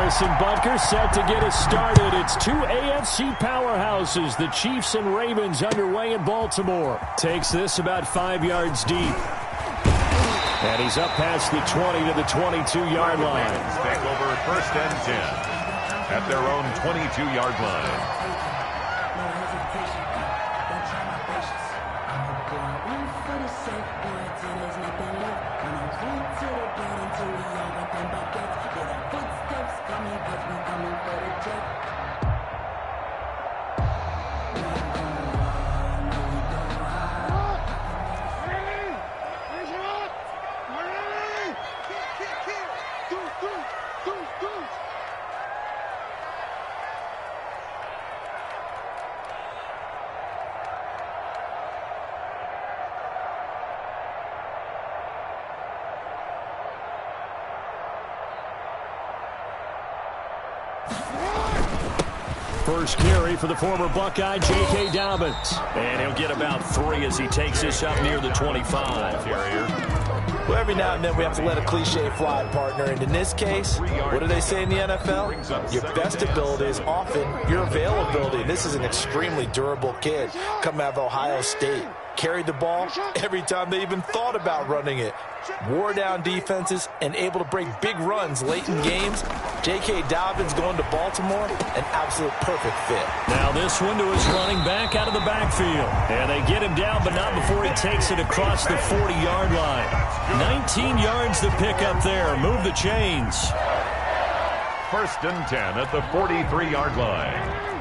Harrison Butker set to get us started. It's two AFC powerhouses, the Chiefs and Ravens, underway in Baltimore. Takes this about 5 yards deep. And he's up past the 20 to the 22-yard line. Take over 1st and 10 at their own 22-yard line. First carry for the former Buckeye, J.K. Dobbins. And he'll get about 3 as he takes this up near the 25. Well, every now and then we have to let a cliche fly, partner. And in this case, what do they say in the NFL? Your best ability is often your availability. This is an extremely durable kid coming out of Ohio State. Carried the ball every time they even thought about running it. Wore down defenses and able to break big runs late in games. J.K. Dobbins going to Baltimore, an absolute perfect fit. Now this one to his running back out of the backfield. And they get him down, but not before he takes it across the 40-yard line. 19 yards to pick up there. Move the chains. 1st and 10 at the 43-yard line.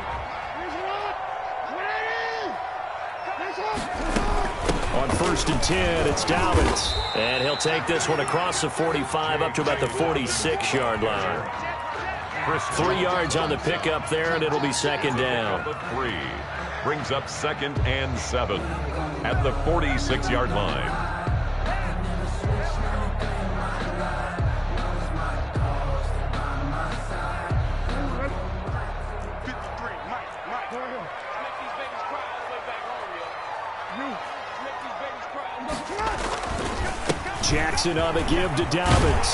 On 1st and 10, it's Dobbins. And he'll take this one across the 45 up to about the 46-yard line. 3 yards on the pickup there, and it'll be 2nd down. 3 brings up 2nd and 7 at the 46-yard line. Jackson on the give to Dobbins.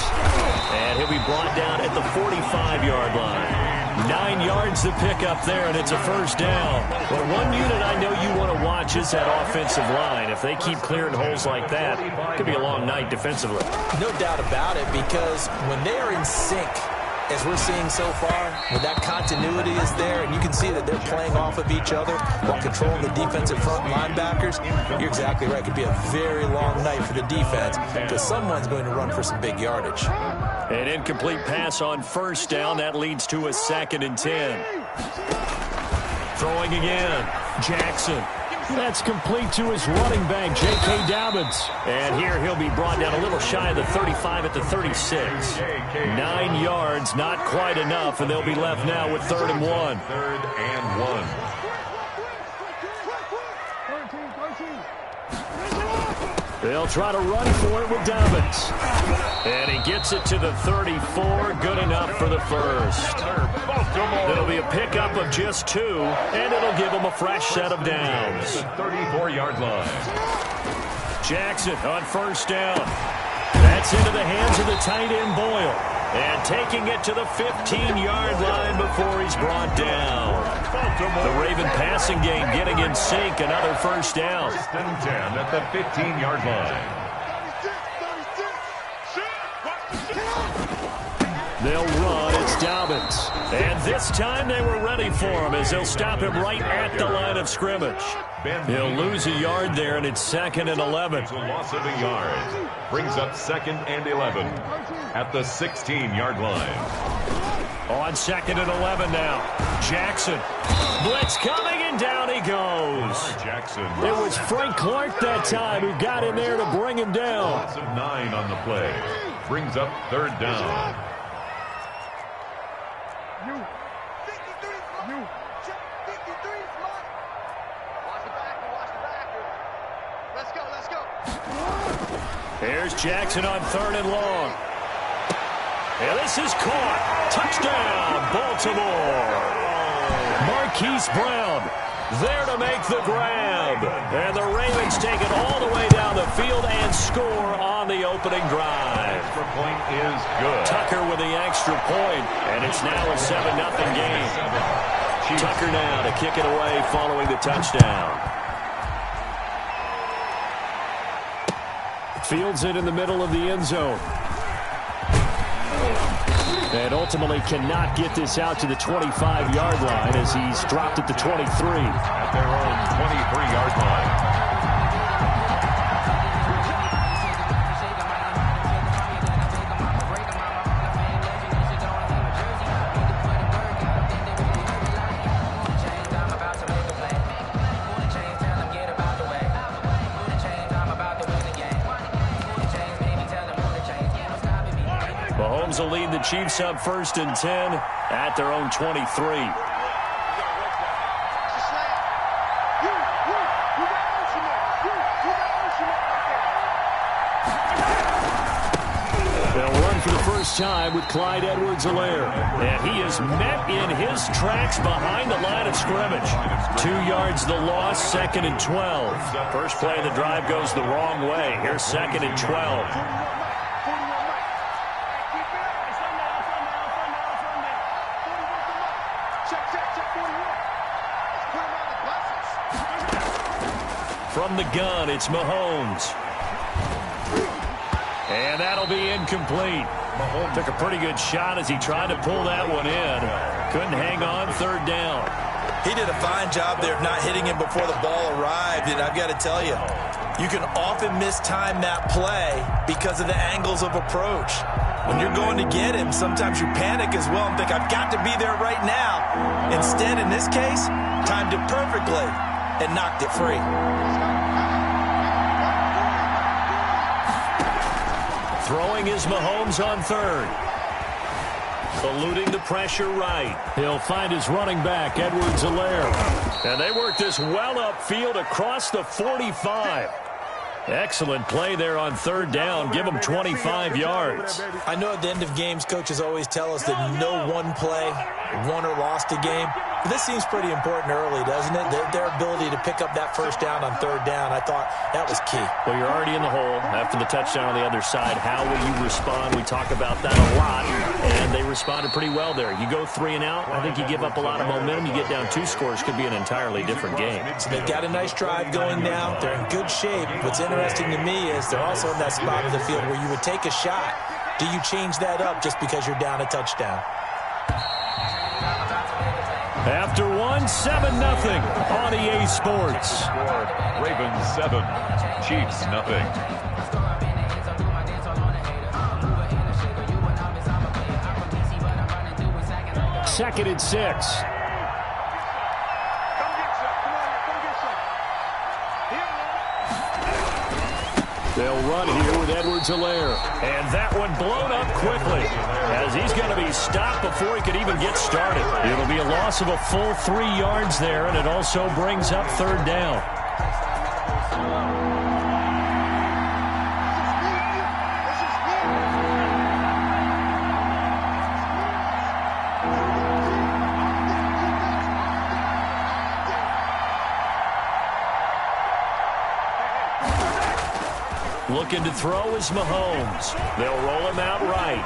And he'll be brought down at the 45-yard line. 9 yards to pick up there, and it's a 1st down. But one unit I know you want to watch is that offensive line. If they keep clearing holes like that, it could be a long night defensively. No doubt about it, because when they are in sync, as we're seeing so far, when that continuity is there, and you can see that they're playing off of each other while controlling the defensive front linebackers, you're exactly right. It could be a very long night for the defense because someone's going to run for some big yardage. An incomplete pass on 1st down. That leads to a 2nd and 10. Throwing again. Jackson. That's complete to his running back, J.K. Dobbins. And here he'll be brought down a little shy of the 35 at the 36. 9 yards, not quite enough, and they'll be left now with 3rd and 1. 3rd and 1. They'll try to run for it with Dobbins. And he gets it to the 34. Good enough for the 1st. It'll be a pickup of just 2, and it'll give him a fresh set of downs. 34-yard line. Jackson on 1st down. That's into the hands of the tight end Boyle. And taking it to the 15-yard line before he's brought down. The Raven passing game getting in sync. Another 1st down. 1st and 10 at the 15-yard line. They'll run. It's Dobbins. And this time they were ready for him as they'll stop him right at the line of scrimmage. He'll lose a yard there, and it's 2nd and 11. It's a loss of a yard. Brings up 2nd and 11 at the 16-yard line. On 2nd and 11 now. Jackson. Blitz coming, and down he goes. Jackson. It was Frank Clark that time who got in there to bring him down. Loss of 9 on the play. Brings up 3rd down. Here's Jackson on 3rd and long. And this is caught. Touchdown, Baltimore. Marquise Brown There to make the grab. And the Ravens take it all the way down the field and score on the opening drive. Extra point is good. Tucker with the extra point, and it's now a 7-0 game. Tucker now to kick it away following the touchdown. Fields it in the middle of the end zone. And ultimately cannot get this out to the 25-yard line as he's dropped at the 23. At their own 23-yard line. Mahomes will lead the Chiefs up 1st and 10 at their own 23. They'll run for the first time with Clyde Edwards-Helaire. And he is met in his tracks behind the line of scrimmage. 2 yards the loss, 2nd and 12. First play of the drive goes the wrong way. Here's 2nd and 12. From the gun, it's Mahomes. And that'll be incomplete. Mahomes took a pretty good shot as he tried to pull that one in. Couldn't hang on, 3rd down. He did a fine job there of not hitting him before the ball arrived. And I've got to tell you, you can often mistime that play because of the angles of approach. When you're going to get him, sometimes you panic as well and think, I've got to be there right now. Instead, in this case, timed it perfectly and knocked it free. Throwing is Mahomes on 3rd. Eluding the pressure right. He'll find his running back, Edwards-Helaire. And they work this well upfield across the 45. Excellent play there on 3rd down. Give them 25 yards. I know at the end of games, coaches always tell us that no one play won or lost a game. But this seems pretty important early, doesn't it? Their ability to pick up that 1st down on 3rd down, I thought that was key. Well, you're already in the hole after the touchdown on the other side. How will you respond? We talk about that a lot, and they responded pretty well there. You go 3 and out, I think you give up a lot of momentum. You get down 2 scores, could be an entirely different game. So they've got a nice drive going now. They're in good shape. What's interesting to me is they're also in that spot of the field where you would take a shot. Do you change that up just because you're down a touchdown? After 1, 7-0 on EA Sports. Ravens 7, Chiefs 0. 2nd and 6. They'll run here with Edwards-Helaire. And that one blown up quickly as he's going to be stopped before he could even get started. It'll be a loss of a full 3 yards there, and it also brings up 3rd down. Looking to throw is Mahomes. They'll roll him out right.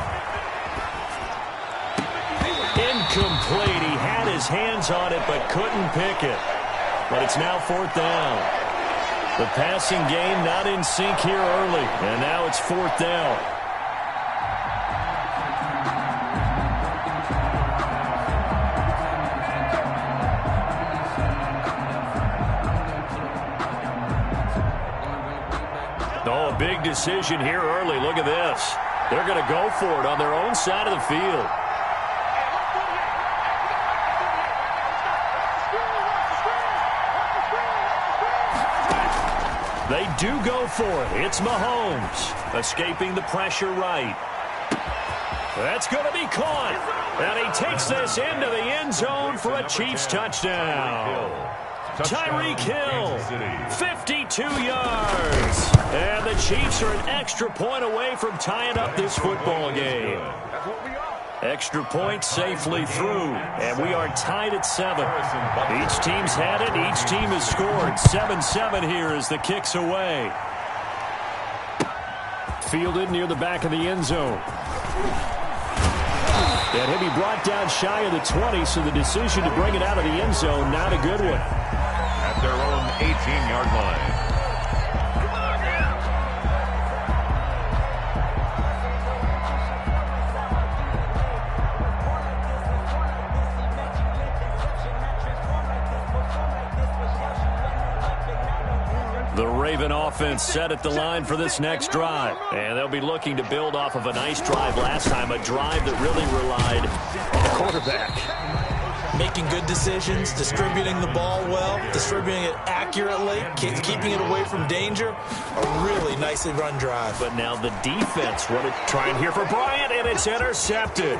Incomplete. He had his hands on it but couldn't pick it. But it's now 4th down. The passing game not in sync here early. And now it's 4th down. Oh, a big decision here early. Look at this. They're going to go for it on their own side of the field. They do go for it. It's Mahomes escaping the pressure right. That's going to be caught. And he takes this into the end zone for a Chiefs touchdown. Tyreek Hill, 52 yards. And the Chiefs are an extra point away from tying up this football game. Extra point safely through, and we are tied at 7. Each team's had it. Each team has scored. 7-7 here as the kick's away. Fielded near the back of the end zone. And he'll be brought down shy of the 20, so the decision to bring it out of the end zone, not a good one. At their own 18-yard line. The Raven offense set at the line for this next drive. And they'll be looking to build off of a nice drive last time, a drive that really relied on the quarterback. Making good decisions, distributing the ball well, distributing it accurately, keeping it away from danger. A really nicely run drive. But now the defense, trying here for Bryant, and it's intercepted.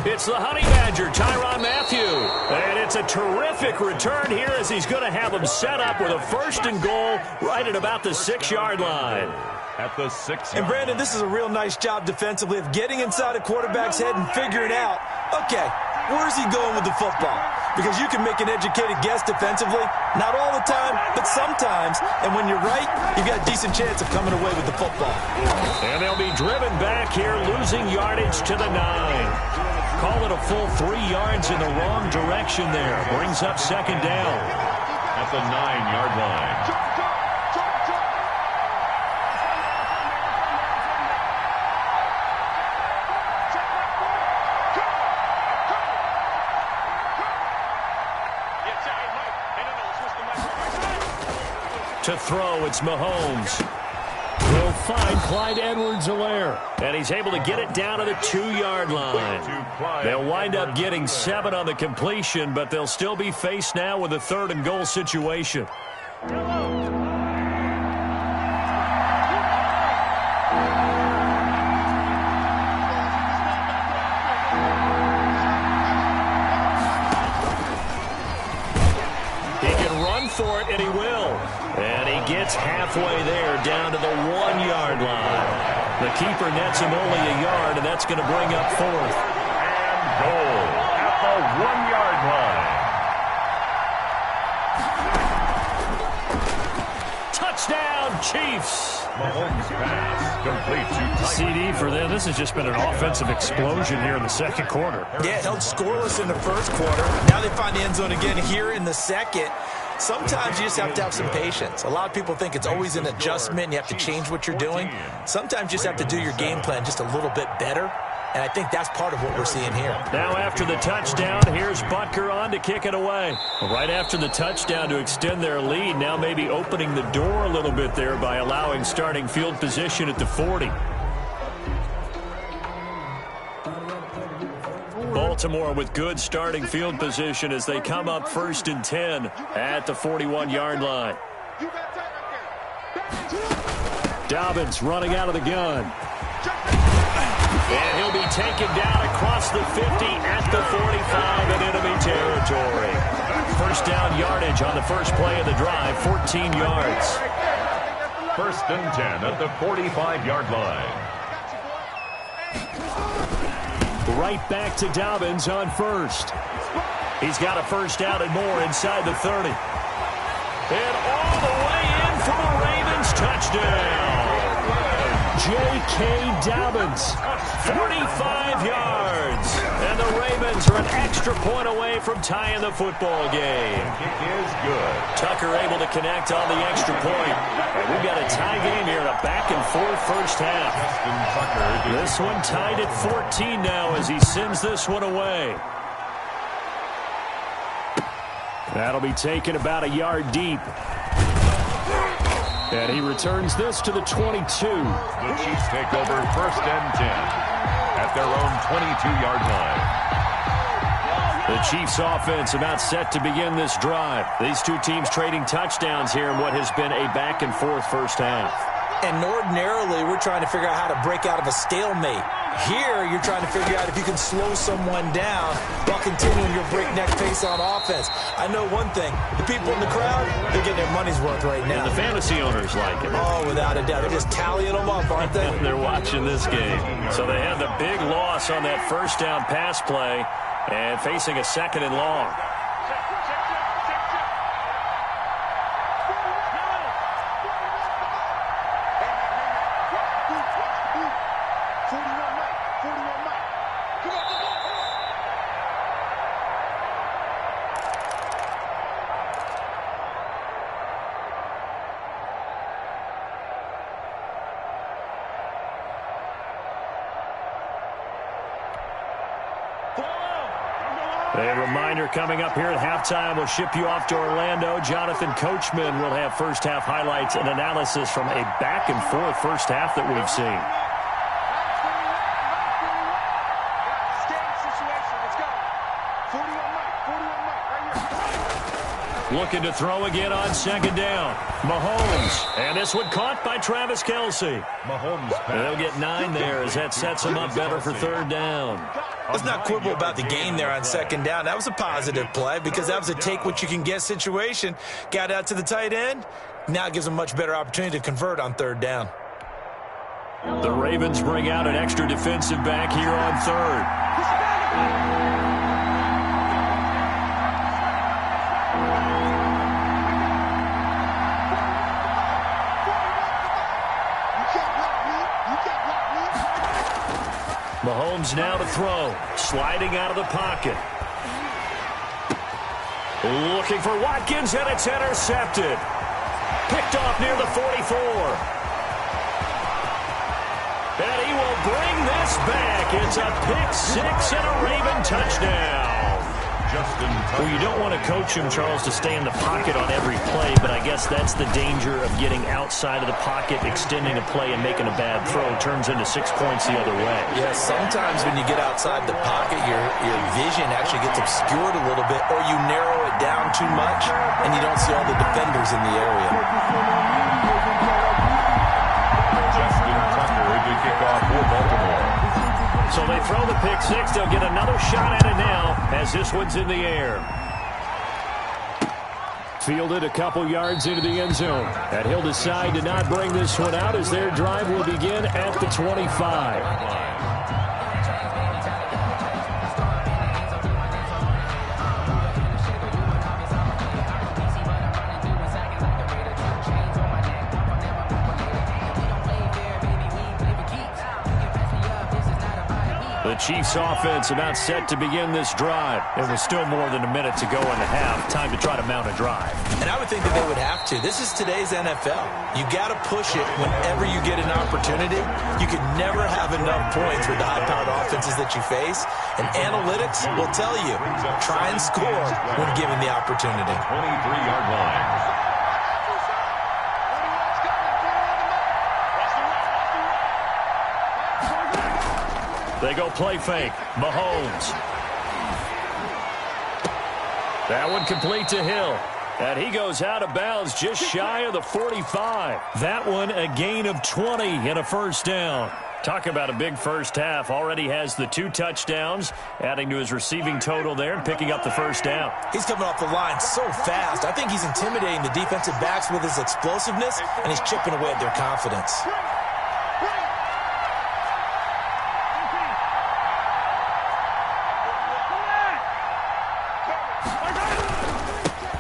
It's the Honey Badger, Tyrann Mathieu. And it's a terrific return here as he's going to have him set up with a 1st and goal right at about the 6-yard line. At the 6. And Brandon, this is a real nice job defensively of getting inside a quarterback's head and figuring out, okay, where's he going with the football? Because you can make an educated guess defensively. Not all the time, but sometimes. And when you're right, you've got a decent chance of coming away with the football. And they'll be driven back here, losing yardage to the 9. Call it a full 3 yards in the wrong direction there. Brings up 2nd down. At the 9-yard line. To throw, it's Mahomes. Will find Clyde Edwards-Helaire. And he's able to get it down to the 2-yard line. They'll wind up getting 7 on the completion, but they'll still be faced now with a 3rd and goal situation. He can run for it, and he will. And he gets halfway there, down to the 1-yard line. The keeper nets him only a yard, and that's going to bring up 4th. And goal at the 1-yard line. Touchdown, Chiefs. Mahomes pass complete to CD for them. This has just been an offensive explosion here in the 2nd quarter. Yeah, held scoreless in the 1st quarter. Now they find the end zone again here in the 2nd. Sometimes you just have to have some patience. A lot of people think it's always an adjustment. You have to change what you're doing. Sometimes you just have to do your game plan just a little bit better. And I think that's part of what we're seeing here. Now after the touchdown, here's Butker on to kick it away. Right after the touchdown to extend their lead, now maybe opening the door a little bit there by allowing starting field position at the 40. Baltimore with good starting field position as they come up 1st and 10 at the 41-yard line. Dobbins running out of the gun. And he'll be taken down across the 50 at the 45 in enemy territory. 1st down yardage on the first play of the drive, 14 yards. 1st and 10 at the 45-yard line. Right back to Dobbins on 1st. He's got a 1st down and more inside the 30. And all the way in for the Ravens touchdown. J.K. Dobbins, 45 yards. And the Ravens are an extra point away from tying the football game. Kick is good. Tucker able to connect on the extra point. And we've got a tie game here in a back-and-forth 1st half. This one tied at 14 now as he sends this one away. That'll be taken about a yard deep. And he returns this to the 22. The Chiefs take over 1st and 10 at their own 22-yard line. The Chiefs offense about set to begin this drive. These two teams trading touchdowns here in what has been a back-and-forth 1st half. And ordinarily, we're trying to figure out how to break out of a stalemate. Here, you're trying to figure out if you can slow someone down while continuing your breakneck pace on offense. I know one thing. The people in the crowd, they're getting their money's worth right now. And the fantasy owners like it. Oh, without a doubt. They're just tallying them up, aren't they? They're watching this game. So they have the big loss on that first down pass play and facing a second and long. A reminder coming up here at halftime, we'll ship you off to Orlando. Jonathan Coachman will have first-half highlights and analysis from a back-and-forth first half that we've seen. Looking to throw again on second down. Mahomes. And this one caught by Travis Kelce. Mahomes. They'll get 9 there as that sets them up better for third down. Let's not quibble about the gain there on second down. That was a positive play because that was a take-what-you-can-get situation. Got out to the tight end. Now it gives them a much better opportunity to convert on third down. The Ravens bring out an extra defensive back here on third. Mahomes now to throw. Sliding out of the pocket. Looking for Watkins, and it's intercepted. Picked off near the 44. And he will bring this back. It's a pick-6 and a Raven touchdown. Well, you don't want to coach him, Charles, to stay in the pocket on every play, but I guess that's the danger of getting outside of the pocket, extending a play, and making a bad throw. It turns into 6 points the other way. Yeah, sometimes when you get outside the pocket, your vision actually gets obscured a little bit, or you narrow it down too much, and you don't see all the defenders in the area. Justin Tucker to kick off for Baltimore. So they throw the pick-6. They'll get another shot at it now as this one's in the air. Fielded a couple yards into the end zone. And he'll decide to not bring this one out as their drive will begin at the 25. The Chiefs offense about set to begin this drive. There was still more than a minute to go in the half. Time to try to mount a drive. And I would think that they would have to. This is today's NFL. You got to push it whenever you get an opportunity. You can never have enough points with the high-powered offenses that you face. And analytics will tell you, try and score when given the opportunity. 23-yard line. They go play fake. Mahomes. That one complete to Hill. And he goes out of bounds just shy of the 45. That one a gain of 20 and a first down. Talk about a big first half. Already has the 2 touchdowns, adding to his receiving total there and picking up the first down. He's coming off the line so fast. I think he's intimidating the defensive backs with his explosiveness, and he's chipping away at their confidence.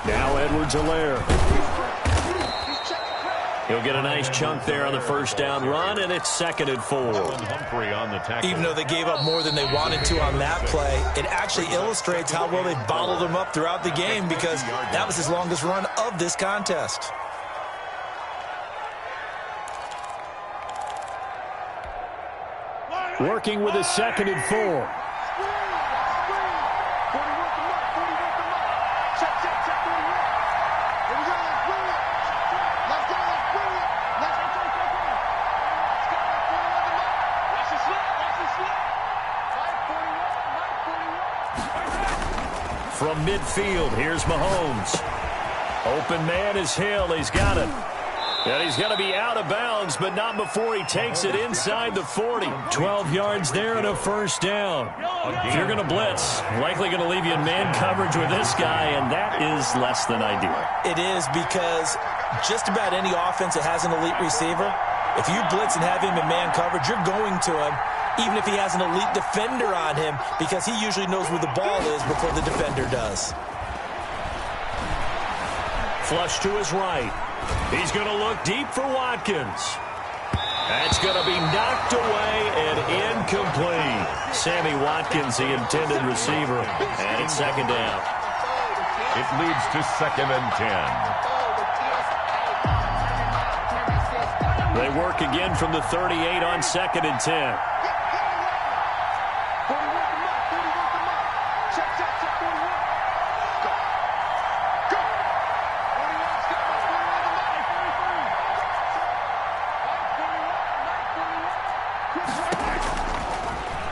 Now Edwards-Helaire. He'll get a nice chunk there on the first down run, and it's 2nd and 4. Humphrey on the tackle. Even though they gave up more than they wanted to on that play, it actually illustrates how well they bottled him up throughout the game because that was his longest run of this contest. Working with a 2nd and 4. From midfield, here's Mahomes. Open man is Hill. He's got it. And he's going to be out of bounds, but not before he takes it inside the 40. 12 yards there and a first down. If you're going to blitz, likely going to leave you in man coverage with this guy, and that is less than ideal. It is, because just about any offense that has an elite receiver, if you blitz and have him in man coverage, you're going to him, even if he has an elite defender on him, because he usually knows where the ball is before the defender does. Flush to his right. He's going to look deep for Watkins. That's going to be knocked away and incomplete. Sammy Watkins, the intended receiver, and it's second down. It leads to 2nd and 10. They work again from the 38 on 2nd and 10.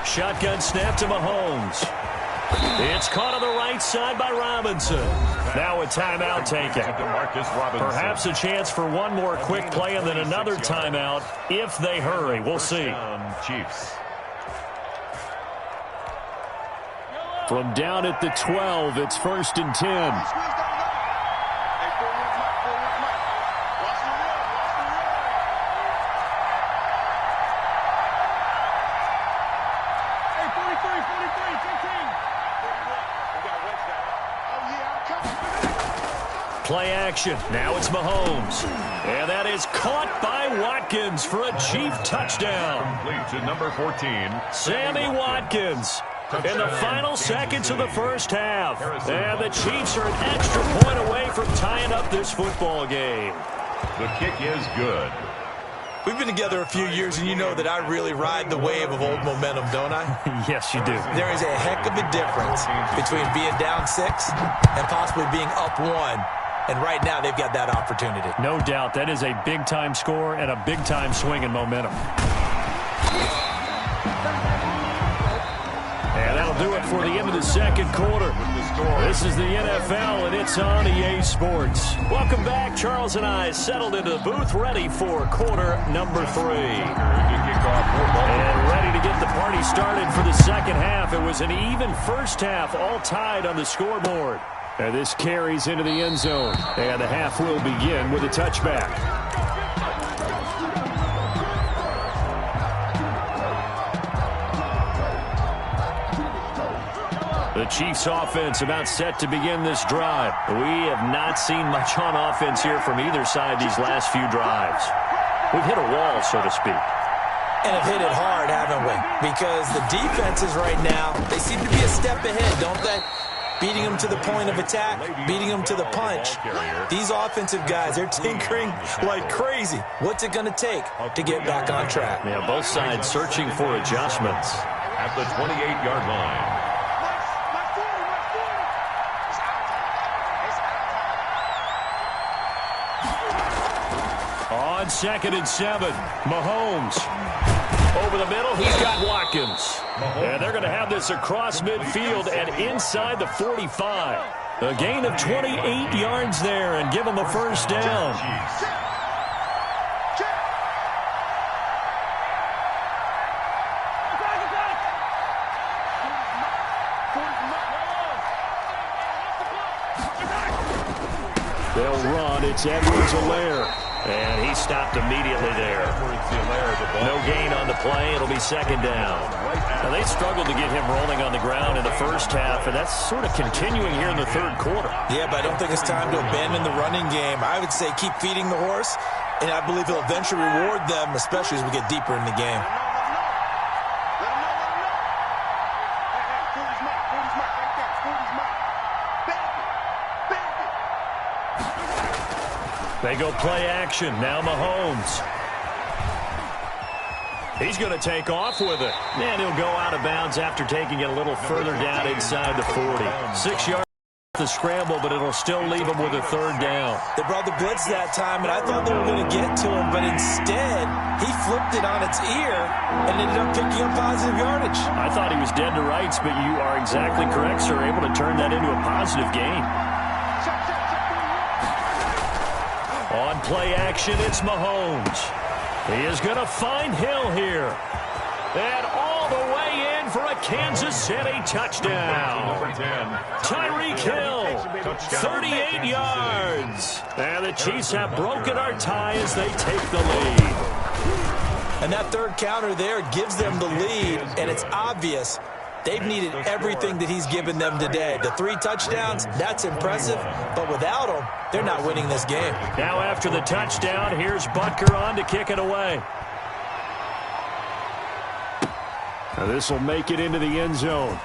Shotgun snap to Mahomes. It's caught on the right side by Robinson. Now a timeout taken. Perhaps a chance for one more quick play and then another timeout if they hurry. We'll see. Chiefs. From down at the 12, it's 1st and 10. Play action. Now it's Mahomes. And that is caught by Watkins for a Chief touchdown. Complete to number 14. Sammy Watkins in the final seconds of the first half. And the Chiefs are an extra point away from tying up this football game. The kick is good. We've been together a few years, and you know that I really ride the wave of old momentum, don't I? Yes, you do. There is a heck of a difference between being down 6 and possibly being up 1. And right now, they've got that opportunity. No doubt. That is a big-time score and a big-time swing in momentum. And that'll do it for the end of the second quarter. This is the NFL, and it's on EA Sports. Welcome back. Charles and I settled into the booth, ready for quarter number 3. And ready to get the party started for the second half. It was an even first half, all tied on the scoreboard. And this carries into the end zone. And the half will begin with a touchback. The Chiefs offense about set to begin this drive. We have not seen much on offense here from either side these last few drives. We've hit a wall, so to speak. And have hit it hard, haven't we? Because the defenses right now, they seem to be a step ahead, don't they? Beating them to the point of attack, beating them to the punch. These offensive guys, they're tinkering like crazy. What's it going to take to get back on track? Yeah, both sides searching for adjustments. At the 28-yard line. On 2nd and 7, Mahomes. Over the middle, he's got Watkins. And they're going to have this across midfield and inside the 45. A gain of 28 yards there and give them a first down. They'll run. It's Edwards-Helaire. And he stopped immediately there. No gain on the play. It'll be second down. Now, they struggled to get him rolling on the ground in the first half, and that's sort of continuing here in the third quarter. Yeah, but I don't think it's time to abandon the running game. I would say keep feeding the horse, and I believe he'll eventually reward them, especially as we get deeper in the game. They go play action. Now Mahomes. He's going to take off with it. And he'll go out of bounds after taking it a little further down inside the 40. 6 yards the scramble, but it'll still leave him with a third down. They brought the blitz that time, and I thought they were going to get to him, but instead he flipped it on its ear and ended up picking up positive yardage. I thought he was dead to rights, but you are exactly correct, sir. Able to turn that into a positive gain. On play action, it's Mahomes. He is going to find Hill here. And all the way in for a Kansas City touchdown. Tyreek Hill, 38 yards. And the Chiefs have broken our tie as they take the lead. And that third counter there gives them the lead, and it's obvious they've needed everything that he's given them today. The 3 touchdowns, that's impressive, but without him, they're not winning this game. Now after the touchdown, here's Butker on to kick it away. Now this will make it into the end zone.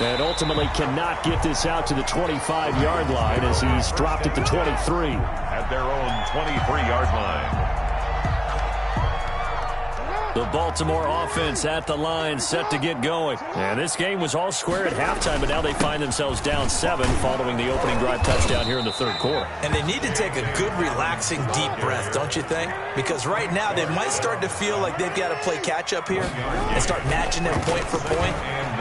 And ultimately cannot get this out to the 25-yard line as he's dropped at the 23. At their own 23-yard line. The Baltimore offense at the line, set to get going. And this game was all square at halftime, but now they find themselves down 7 following the opening drive touchdown here in the third quarter. And they need to take a good, relaxing, deep breath, don't you think? Because right now they might start to feel like they've got to play catch-up here and start matching them point for point.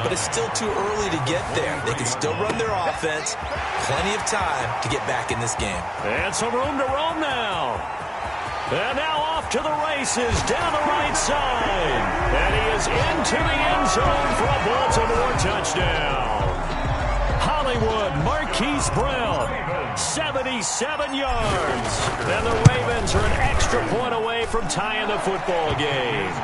But it's still too early to get there. They can still run their offense. Plenty of time to get back in this game. And some room to roam now. And now off to the races down the right side. And he is into the end zone for a Baltimore touchdown. Hollywood Marquise Brown, 77 yards. And the Ravens are an extra point away from tying the football game.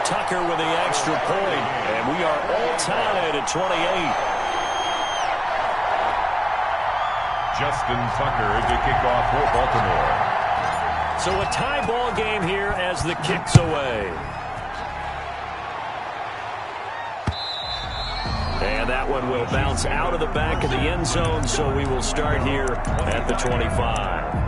Tucker with the extra point, and we are all tied at 28. Justin Tucker to kick off for Baltimore. So a tie ball game here as the kick's away. And that one will bounce out of the back of the end zone, so we will start here at the 25.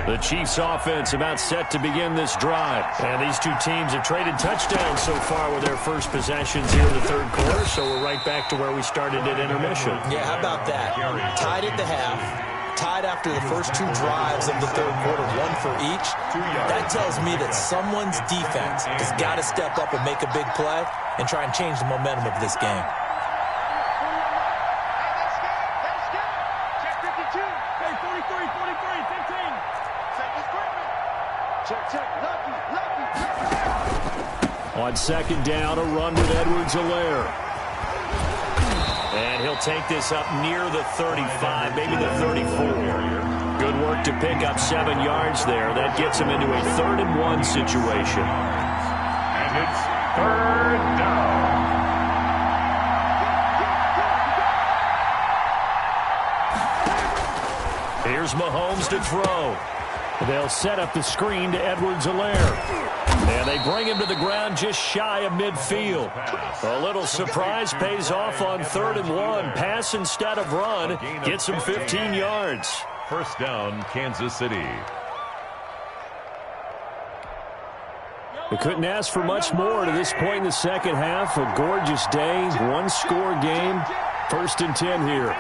The Chiefs offense about set to begin this drive. And these two teams have traded touchdowns so far with their first possessions here in the third quarter, so we're right back to where we started at intermission. Yeah, how about that? Tied at the half, tied after the first 2 drives of the third quarter, 1 for each. That tells me that someone's defense has got to step up and make a big play and try and change the momentum of this game. On second down, a run with Edwards-Helaire. And he'll take this up near the 35, maybe the 34. Good work to pick up 7 yards there. That gets him into a 3rd and 1 situation. And it's 3rd down. Here's Mahomes to throw. They'll set up the screen to Edwards-Helaire. And they bring him to the ground just shy of midfield. A little surprise pays off on 3rd and 1. Pass instead of run. Gets him 15 yards. First down, Kansas City. We couldn't ask for much more to this point in the second half. A gorgeous day, 1-score game. 1st and 10 here.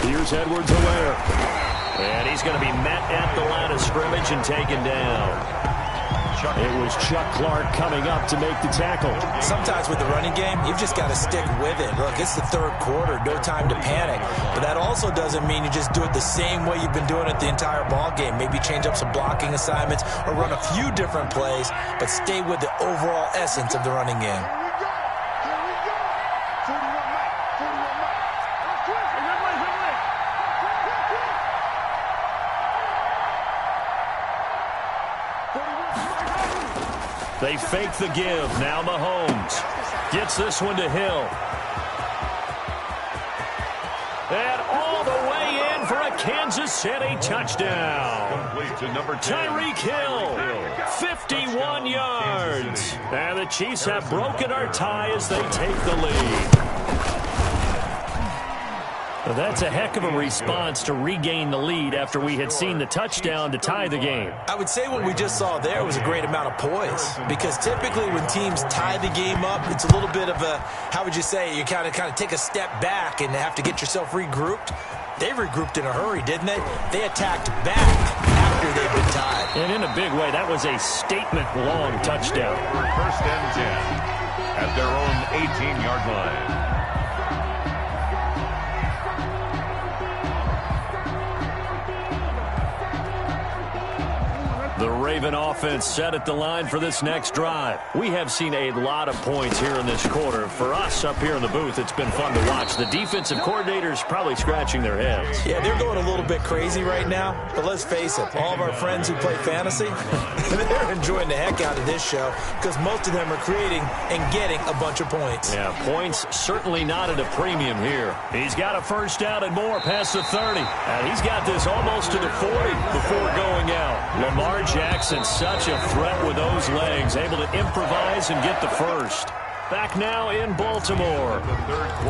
Here's Edwards-Helaire. And he's going to be met at the line of scrimmage and taken down. It was Chuck Clark coming up to make the tackle. Sometimes with the running game, you've just got to stick with it. Look, it's the third quarter, no time to panic. But that also doesn't mean you just do it the same way you've been doing it the entire ball game. Maybe change up some blocking assignments or run a few different plays, but stay with the overall essence of the running game. They fake the give. Now Mahomes gets this one to Hill. And all the way in for a Kansas City touchdown. Tyreek Hill, 51 yards. And the Chiefs have broken our tie as they take the lead. Well, that's a heck of a response to regain the lead after we had seen the touchdown to tie the game. I would say what we just saw there was a great amount of poise, because typically when teams tie the game up, it's a little bit of a, how would you say, you kind of take a step back and have to get yourself regrouped. They regrouped in a hurry, didn't they? They attacked back after after they've been tied. And in a big way, that was a statement-long touchdown. First and 10 at their own 18-yard line. The Raven offense set at the line for this next drive. We have seen a lot of points here in this quarter. For us up here in the booth, it's been fun to watch. The defensive coordinators probably scratching their heads. Yeah, they're going a little bit crazy right now. But let's face it, all of our friends who play fantasy, they're enjoying the heck out of this show because most of them are creating and getting a bunch of points. Yeah, points certainly not at a premium here. He's got a first down and more past the 30. And he's got this almost to the 40 before going out. Lamar Jackson, such a threat with those legs, able to improvise and get the first. Back now in Baltimore.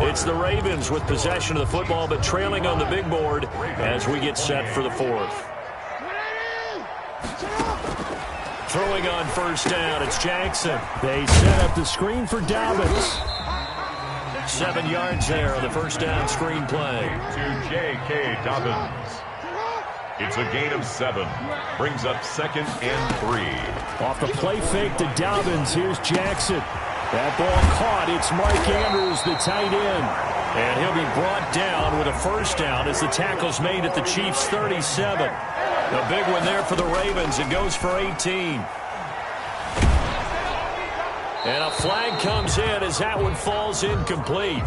It's the Ravens with possession of the football, but trailing on the big board as we get set for the fourth. Throwing on first down, it's Jackson. They set up the screen for Dobbins. 7 yards there on the first down screen play. To J.K. Dobbins. It's a gain of 7. Brings up 2nd and 3. Off the play fake to Dobbins. Here's Jackson. That ball caught. It's Mike Andrews, the tight end. And he'll be brought down with a first down as the tackle's made at the Chiefs' 37. A big one there for the Ravens. It goes for 18. And a flag comes in as that one falls incomplete.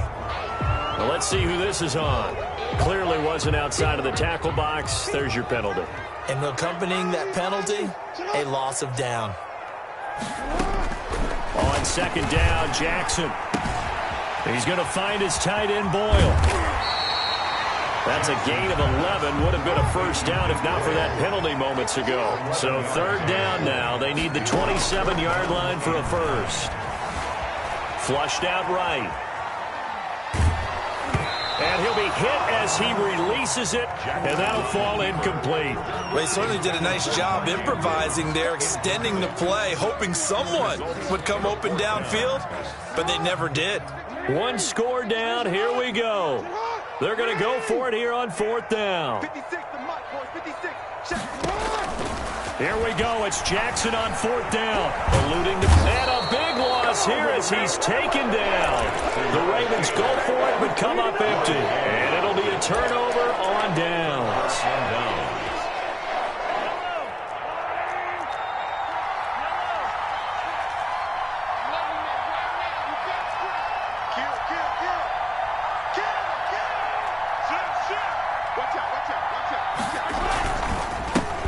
Well, let's see who this is on. Clearly wasn't outside of the tackle box. There's your penalty. And accompanying that penalty, a loss of down. On second down, Jackson. He's going to find his tight end, Boyle. That's a gain of 11. Would have been a first down if not for that penalty moments ago. So third down now. They need the 27-yard line for a first. Flushed out right. And he'll be hit as he releases it, and that'll fall incomplete. Well, he certainly did a nice job improvising there, extending the play, hoping someone would come open downfield, but they never did. One score down. Here we go. They're going to go for it here on fourth down. 56, the mark, boys, 56. Here we go. It's Jackson on fourth down. Eluding the... And a big loss here as he's taken down. The Ravens go for it but come up empty. And it'll be a turnover on downs.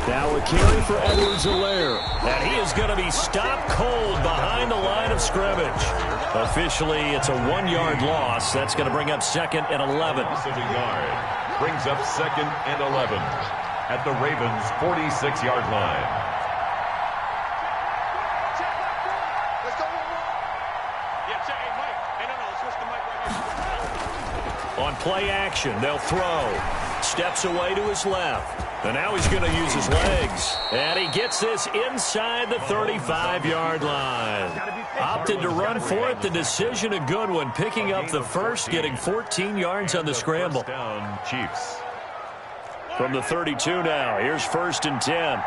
Now a carry for Edwards-Helaire. And he is going to be stopped cold behind the line of scrimmage. Officially, it's a 1-yard loss. That's going to bring up 2nd and 11. Loss of a yard. Brings up 2nd and 11 at the Ravens' 46-yard line. Let's go. Yeah, check. Hey, Mike. Hey, no, switch the mic right here. On play action, they'll throw. Steps away to his left. And now he's going to use his legs. And he gets this inside the 35-yard line. Opted to run for it. The decision a good one. Picking up the first, getting 14 yards on the scramble. Down, Chiefs. From the 32 now. Here's 1st and 10.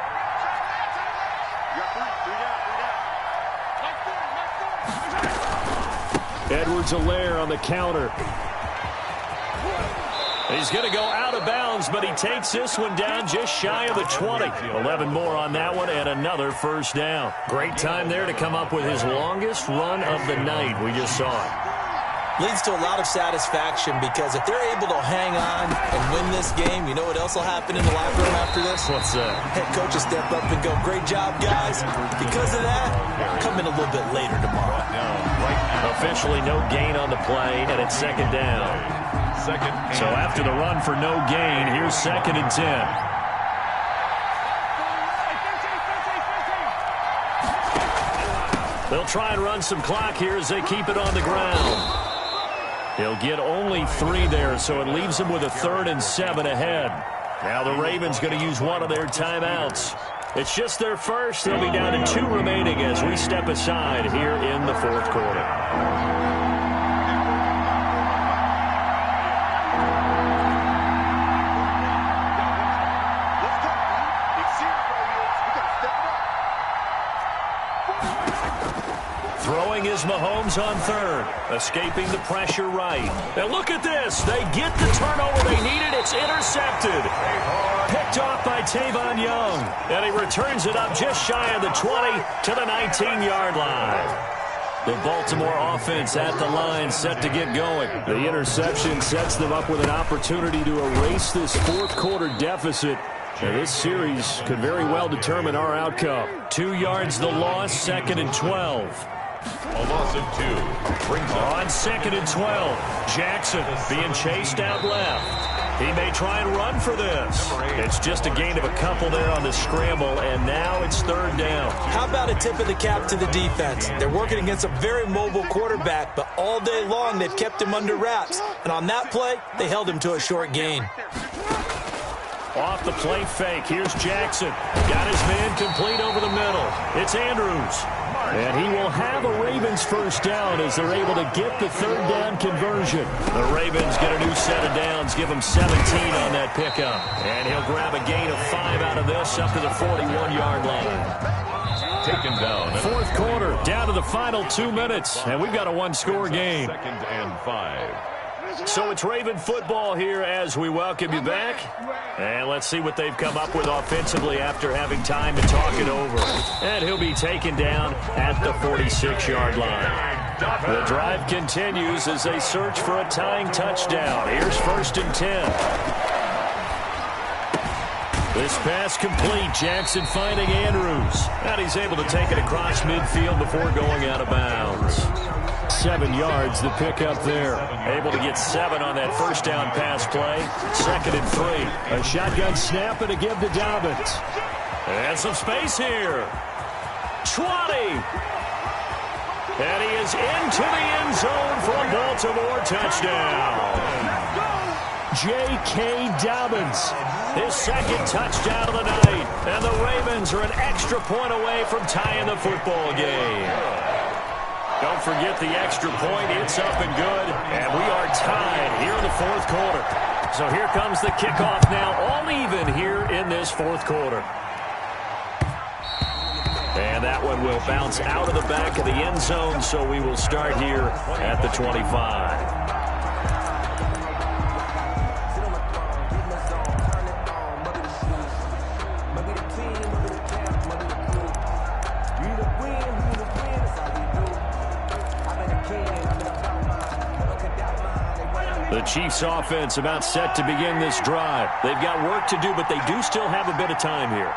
Edwards-Helaire on the counter. He's going to go out of bounds, but he takes this one down just shy of the 20. 11 more on that one and another first down. Great time there to come up with his longest run of the night. We just saw it. Leads to a lot of satisfaction because if they're able to hang on and win this game, you know what else will happen in the locker room after this? What's that? Head coach will step up and go, great job, guys. Because of that, come in a little bit later tomorrow. Officially no gain on the play, and it's 2nd down. So after the run for no gain, here's 2nd and 10. They'll try and run some clock here as they keep it on the ground. He'll get only 3 there, so it leaves him with a 3rd and 7 ahead. Now the Ravens going to use one of their timeouts. It's just their first. They'll be down to 2 remaining as we step aside here in the 4th quarter. It's here. is Mahomes on third, escaping the pressure right. And look at this. They get the turnover they needed. It's intercepted. Picked off by Tavon Young. And he returns it up just shy of the 20 to the 19-yard line. The Baltimore offense at the line, set to get going. The interception sets them up with an opportunity to erase this fourth-quarter deficit. And this series could very well determine our outcome. 2 yards the loss, 2nd and 12. A loss of 2. Brings up on 2nd and 12. Jackson being chased out left. He may try and run for this. It's just a gain of a couple there on the scramble, and now it's 3rd down. How about a tip of the cap to the defense? They're working against a very mobile quarterback, but all day long they've kept him under wraps. And on that play, they held him to a short gain. Off the play fake, here's Jackson. Got his man complete over the middle. It's Andrews. And he will have a Ravens first down as they're able to get the 3rd down conversion. The Ravens get a new set of downs, give him 17 on that pickup. And he'll grab a gain of 5 out of this up to the 41-yard line. taken down. 4th quarter, down to the final 2 minutes, and we've got a one-score game. 2nd and 5. So it's Raven football here as we welcome you back. And let's see what they've come up with offensively after having time to talk it over. And he'll be taken down at the 46-yard line. The drive continues as they search for a tying touchdown. Here's 1st and 10. This pass complete. Jackson finding Andrews. And he's able to take it across midfield before going out of bounds. 7 yards, the pickup there. Able to get 7 on that first down pass play. 2nd and 3. A shotgun snap and a give to Dobbins. And some space here. 20. And he is into the end zone for a Baltimore touchdown. J.K. Dobbins. His 2nd touchdown of the night. And the Ravens are an extra point away from tying the football game. Don't forget the extra point. It's up and good. And we are tied here in the 4th quarter. So here comes the kickoff now, all even here in this 4th quarter. And that one will bounce out of the back of the end zone, so we will start here at the 25. The Chiefs offense about set to begin this drive. They've got work to do, but they do still have a bit of time here.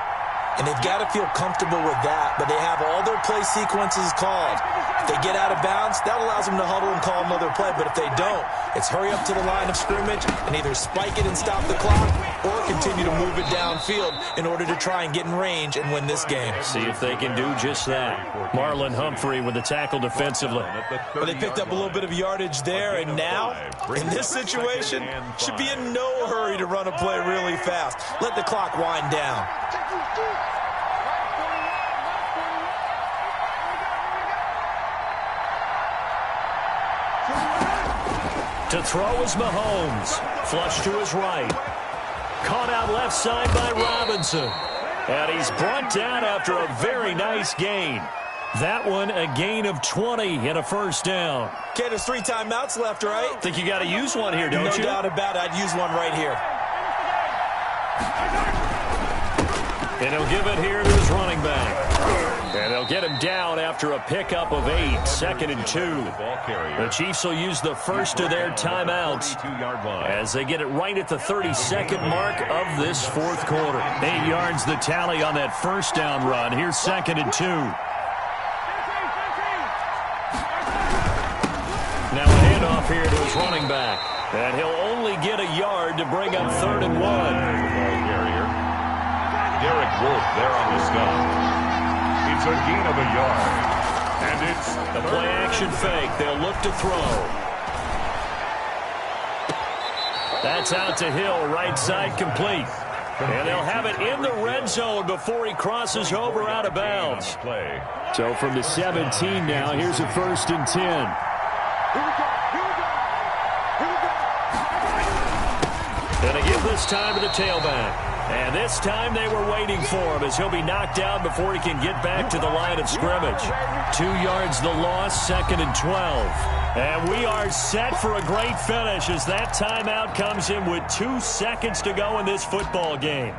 And they've got to feel comfortable with that, but they have all their play sequences called. If they get out of bounds, that allows them to huddle and call another play. But if they don't, it's hurry up to the line of scrimmage and either spike it and stop the clock or continue to move it downfield in order to try and get in range and win this game. See if they can do just that. Marlon Humphrey with the tackle defensively. But they picked up a little bit of yardage there, and now, in this situation, should be in no hurry to run a play really fast. Let the clock wind down. To throw is Mahomes. Flush to his right. Caught out left side by Robinson. And he's brought down after a very nice gain. That one a gain of 20 and a first down. Okay, there's 3 timeouts left, right? Think you got to use one here, don't you? No doubt about it. I'd use one right here. And he'll give it here to his running back. And they'll get him down after a pickup of 8, 2nd and 2. The Chiefs will use the first of their timeouts as they get it right at the 32nd mark of this 4th quarter. 8 yards the tally on that first down run. Here's 2nd and 2. Now a handoff here to his running back. And he'll only get a yard to bring up 3rd and 1. Derek Wolfe there on the stop. It's a gain of a yard. And it's the play-action fake. They'll look to throw. That's out to Hill, right side complete. And they'll have it in the red zone before he crosses over out of bounds. So from the 17 now, here's a 1st and 10. And a give this time to the tailback. And this time they were waiting for him as he'll be knocked down before he can get back to the line of scrimmage. 2 yards the loss, 2nd and 12. And we are set for a great finish as that timeout comes in with 2 seconds to go in this football game.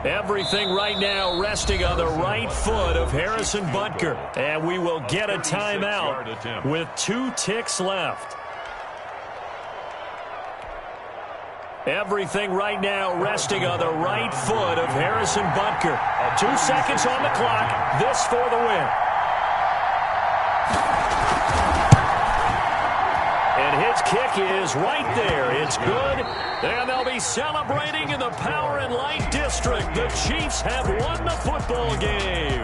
Everything right now resting on the right foot of Harrison Butker. And we will get a timeout with 2 ticks left. Everything right now resting on the right foot of Harrison Butker. 2 seconds on the clock. This for the win. And his kick is right there. It's good. And they'll be celebrating in the Power and Light District. The Chiefs have won the football game.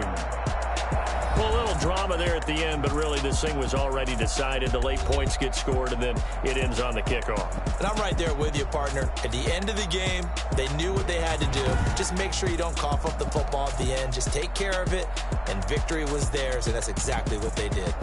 Well, a little drama there at the end, but really this thing was already decided. The late points get scored, and then it ends on the kickoff. And I'm right there with you, partner. At the end of the game, they knew what they had to do. Just make sure you don't cough up the football at the end. Just take care of it, and victory was theirs, and that's exactly what they did.